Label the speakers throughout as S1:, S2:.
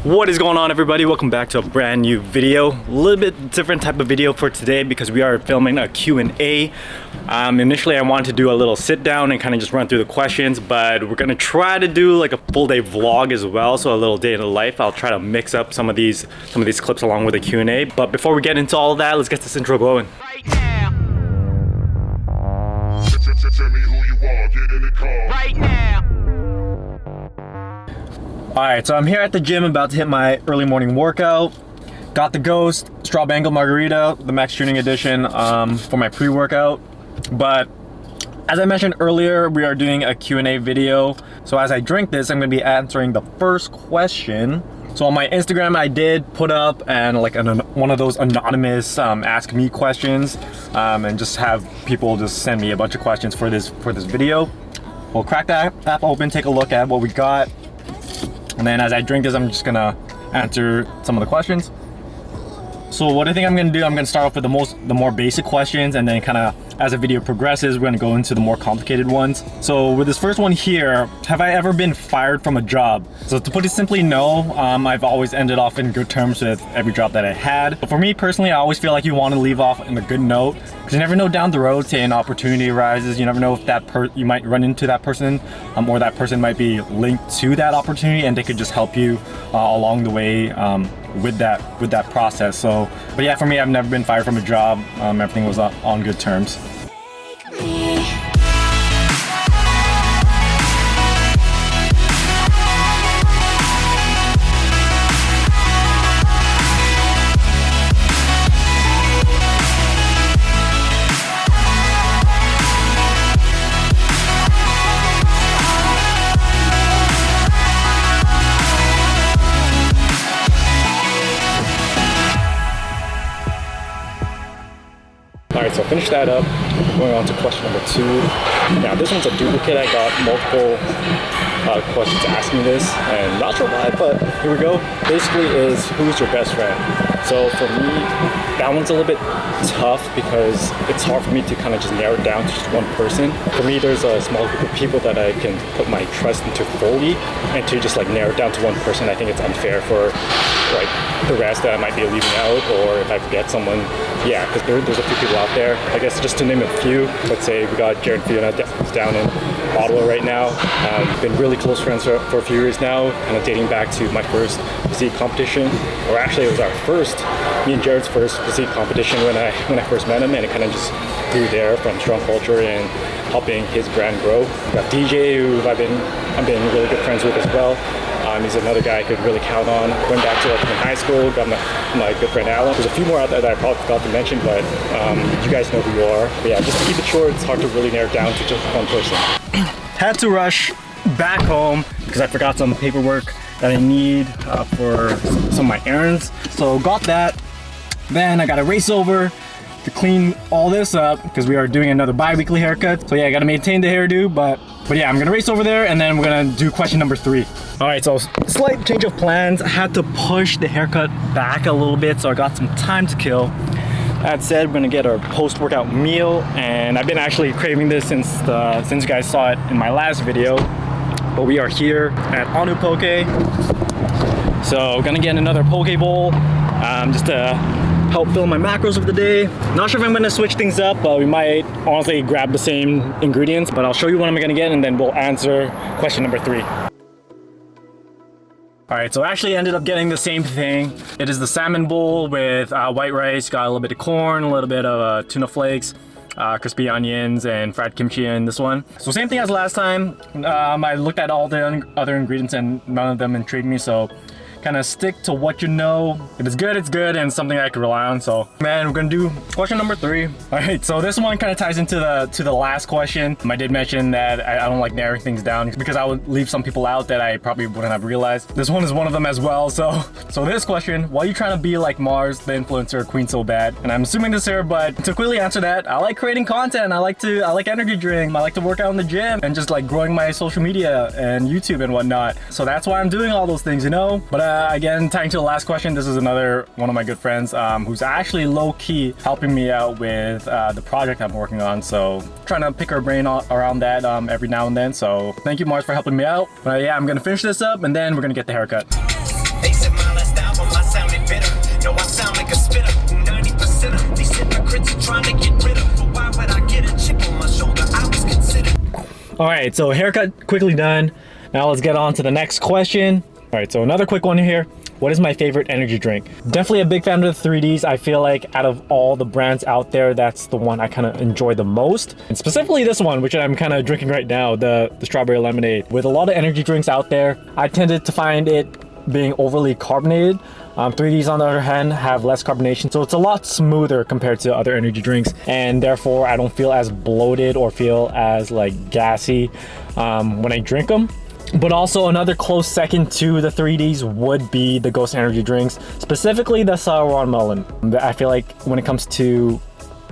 S1: What is going on, everybody? Welcome back to a brand new video. A little bit different type of video for today because we are filming a Q&A. Initially I wanted to do a little sit down and kind of just run through the questions, but we're gonna try to do like a full day vlog as well, so a little day in the life. I'll try to mix up some of these clips along with the Q&A. But before we get into all of that, let's get this intro going.
S2: Right now. Tell me who you are, get in the car. Right now.
S1: Alright, so I'm here at the gym about to hit my early morning workout. Got the Ghost Straw Bangle Margarita, the Max Tuning Edition, for my pre-workout. But as I mentioned earlier, we are doing a Q&A video. So as I drink this, I'm going to be answering the first question. So on my Instagram, I did put up one of those anonymous ask me questions, and just have people just send me a bunch of questions for this video. We'll crack that app open, take a look at what we got. And then as I drink this, I'm just gonna answer some of the questions. So what I think I'm gonna do, I'm gonna start off with the more basic questions, and then kind of as the video progresses, we're gonna go into the more complicated ones. So with this first one here, have I ever been fired from a job? So to put it simply, no. I've always ended off in good terms with every job that I had. But for me personally, I always feel like you want to leave off in a good note, because you never know down the road, say an opportunity arises, you never know if you might run into that person, or that person might be linked to that opportunity, and they could just help you along the way with that process. So, but yeah, for me, I've never been fired from a job. Everything was on good terms. Alright, so finish that up. Going on to question number 2. Now this one's a duplicate. I got multiple questions asking this, and not sure why, but here we go. Basically is, who's your best friend? So for me, that one's a little bit tough because it's hard for me to kind of just narrow it down to just one person. For me, there's a small group of people that I can put my trust into fully, and to just like narrow it down to one person, I think it's unfair for like the rest that I might be leaving out, or if I forget someone. Yeah, because there's a few people out there. I guess just to name a few, let's say we got Jared and Fiona who's down in Ottawa right now. Been really close friends for a few years now, kind of dating back to my first physique competition, or actually it was me and Jared's first physique competition when I first met him, and it kind of just grew there from strong culture and helping his brand grow. We got DJ, who I've been really good friends with as well. He's another guy I could really count on. Went back to in high school, got my good friend Alan. There's a few more out there that I probably forgot to mention, but you guys know who you are. But yeah, just to keep it short, it's hard to really narrow it down to just one person. Had to rush back home because I forgot some paperwork that I need for some of my errands. So got that. Then I got to race over to clean all this up because we are doing another bi-weekly haircut. So yeah, I got to maintain the hairdo, but yeah, I'm gonna race over there, and then we're gonna do question number 3. All right, so slight change of plans. I had to push the haircut back a little bit, so I got some time to kill. That said, we're gonna get our post-workout meal, and I've been actually craving this since you guys saw it in my last video. But we are here at Anu Poke, so gonna get another poke bowl, just to help fill my macros of the day. Not sure if I'm gonna switch things up, but we might honestly grab the same ingredients, but I'll show you what I'm gonna get, and then we'll answer question number 3. Alright, so I actually ended up getting the same thing. It is the salmon bowl with white rice, got a little bit of corn, a little bit of tuna flakes, crispy onions, and fried kimchi in this one. So same thing as last time. I looked at all the other ingredients and none of them intrigued me, so kind of stick to what you know. If it's good, and something I can rely on. So, man, we're gonna do question number 3. All right, so this one kind of ties into the last question. I did mention that I don't like narrowing things down because I would leave some people out that I probably wouldn't have realized. This one is one of them as well. So this question: why are you trying to be like Mars, the influencer queen, so bad? And I'm assuming this here, but to quickly answer that, I like creating content. I like energy drink. I like to work out in the gym and just like growing my social media and YouTube and whatnot. So that's why I'm doing all those things, you know. But again, tying to the last question, this is another one of my good friends who's actually low-key helping me out with the project I'm working on. So trying to pick her brain around that every now and then. So thank you, Mars, for helping me out. But yeah, I'm gonna finish this up and then we're gonna get the haircut.
S3: Yo, I sound like a spitter. 90% of these hypocrites are trying to get rid of. But why would I get a chip on my shoulder? I was considered.
S1: All right, so haircut quickly done. Now let's get on to the next question. All right, so another quick one here. What is my favorite energy drink? Definitely a big fan of the 3Ds. I feel like out of all the brands out there, that's the one I kind of enjoy the most. And specifically this one, which I'm kind of drinking right now, the strawberry lemonade. With a lot of energy drinks out there, I tended to find it being overly carbonated. 3Ds on the other hand have less carbonation, so it's a lot smoother compared to other energy drinks, and therefore I don't feel as bloated or feel as like gassy when I drink them. But also another close second to the 3Ds would be the Ghost energy drinks, specifically the sour watermelon. I feel like when it comes to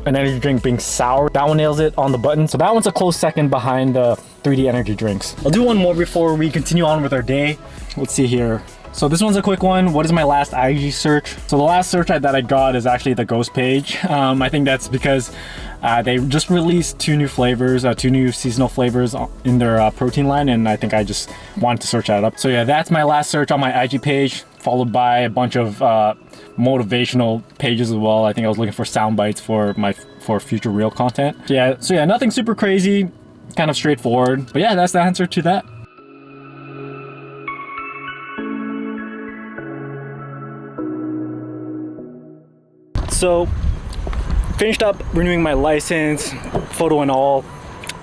S1: an energy drink being sour, that one nails it on the button. So that one's a close second behind the 3D energy drinks. I'll do one more before we continue on with our day. Let's see here. So this one's a quick one. What is my last IG search? So the last search that I got is actually the Ghost page. I think that's because they just released 2 new flavors, 2 new seasonal flavors in their protein line, and I think I just wanted to search that up. So yeah, that's my last search on my IG page, followed by a bunch of motivational pages as well. I think I was looking for sound bites for future reel content. So yeah, nothing super crazy, kind of straightforward. But yeah, that's the answer to that. So, finished up renewing my license, photo and all.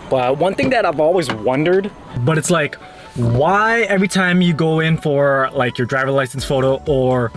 S1: But one thing that I've always wondered, but it's like, why every time you go in for like your driver license photo, or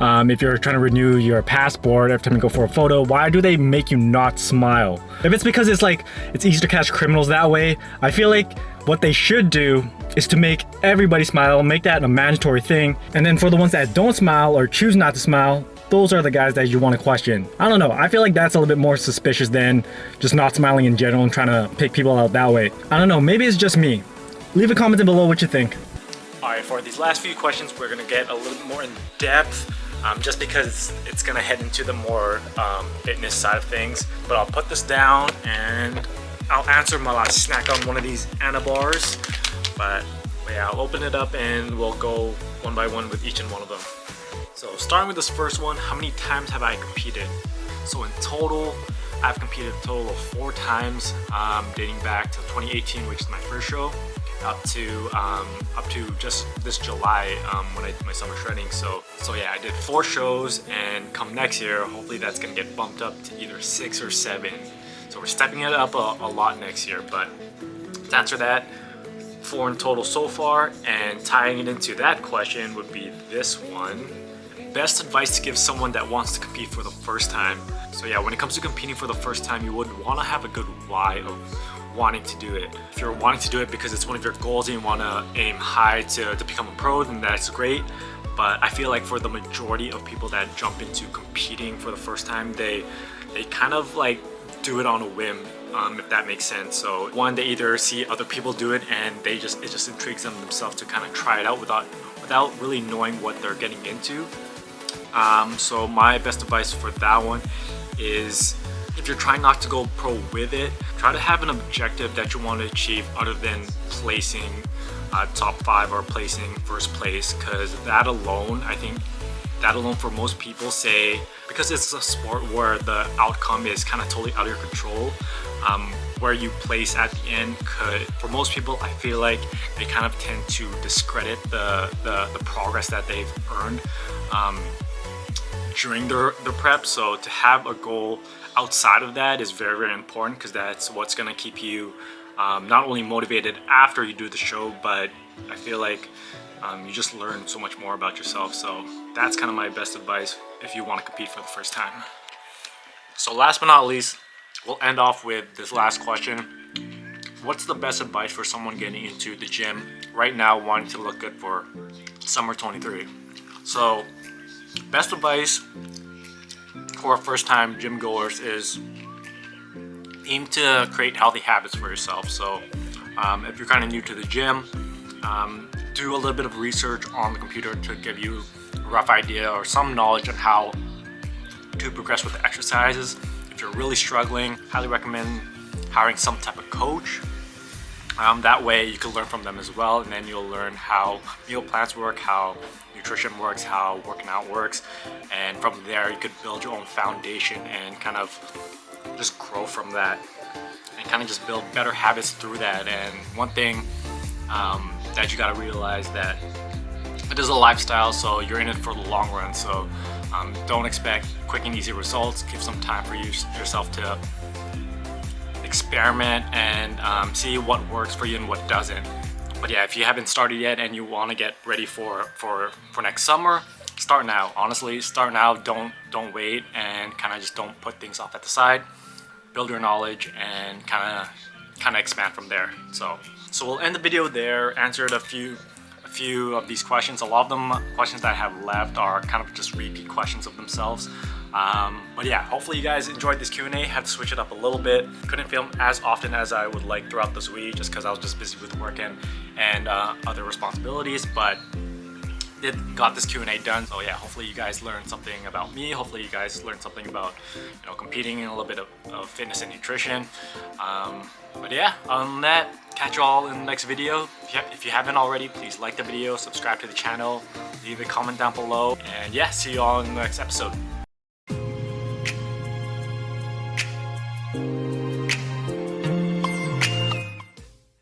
S1: if you're trying to renew your passport, every time you go for a photo, why do they make you not smile? If it's because it's easy to catch criminals that way, I feel like what they should do is to make everybody smile, make that a mandatory thing. And then for the ones that don't smile or choose not to smile, those are the guys that you want to question. I don't know, I feel like that's a little bit more suspicious than just not smiling in general and trying to pick people out that way. I don't know, maybe it's just me. Leave a comment below what you think. Alright, for these last few questions, we're gonna get a little bit more in depth, just because it's gonna head into the more fitness side of things. But I'll put this down and I'll answer my last snack on one of these Anna bars. But yeah, I'll open it up and we'll go one by one with each and one of them. So starting with this first one, how many times have I competed? So in total, I've competed a total of 4 times, dating back to 2018, which is my first show, up to just this July when I did my summer shredding. So yeah, I did 4 shows, and come next year, hopefully that's gonna get bumped up to either 6 or 7. So we're stepping it up a lot next year. But to answer that, 4 in total so far, and tying it into that question would be this one. Best advice to give someone that wants to compete for the first time. So yeah, when it comes to competing for the first time, you would want to have a good why of wanting to do it. If you're wanting to do it because it's one of your goals and you want to aim high to become a pro, then that's great. But I feel like for the majority of people that jump into competing for the first time, they kind of like do it on a whim, if that makes sense. So one, they either see other people do it and it just intrigues them themselves to kind of try it out without really knowing what they're getting into. So my best advice for that one is, if you're trying not to go pro with it, try to have an objective that you want to achieve other than placing top 5 or placing first place, because that alone, I think that alone for most people, say, because it's a sport where the outcome is kind of totally out of your control, where you place at the end could, for most people, I feel like they kind of tend to discredit the progress that they've earned during their prep. So to have a goal outside of that is very, very important, because that's what's going to keep you not only motivated after you do the show, but I feel like you just learn so much more about yourself. So that's kind of my best advice if you want to compete for the first time. So last but not least, we'll end off with this last question. What's the best advice for someone getting into the gym right now, wanting to look good for summer 23? So best advice for first time gym goers is aim to create healthy habits for yourself. So if you're kind of new to the gym, do a little bit of research on the computer to give you a rough idea or some knowledge on how to progress with the exercises. If you're really struggling, highly recommend hiring some type of coach. That way you can learn from them as well, and then you'll learn how meal plans work, how nutrition works, how working out works, and from there you could build your own foundation and kind of just grow from that and kind of just build better habits through that. And one thing that you got to realize that it is a lifestyle, so you're in it for the long run. So don't expect quick and easy results. Give some time for yourself to experiment and see what works for you and what doesn't. But yeah, if you haven't started yet and you want to get ready for next summer, start now. Honestly, start now. Don't wait, and kind of just don't put things off at the side. Build your knowledge and kind of expand from there. So we'll end the video there. Answered a few of these questions. A lot of them questions that I have left are kind of just repeat questions of themselves. But yeah, hopefully you guys enjoyed this Q&A. Had to switch it up a little bit. Couldn't film as often as I would like throughout this week just because I was just busy with work and other responsibilities, but got this Q&A done. So yeah, hopefully you guys learned something about me. Hopefully you guys learned something about, you know, competing in a little bit of fitness and nutrition. But yeah, other than that, catch you all in the next video. If you haven't already, please like the video, subscribe to the channel, leave a comment down below, and yeah, see you all in the next episode.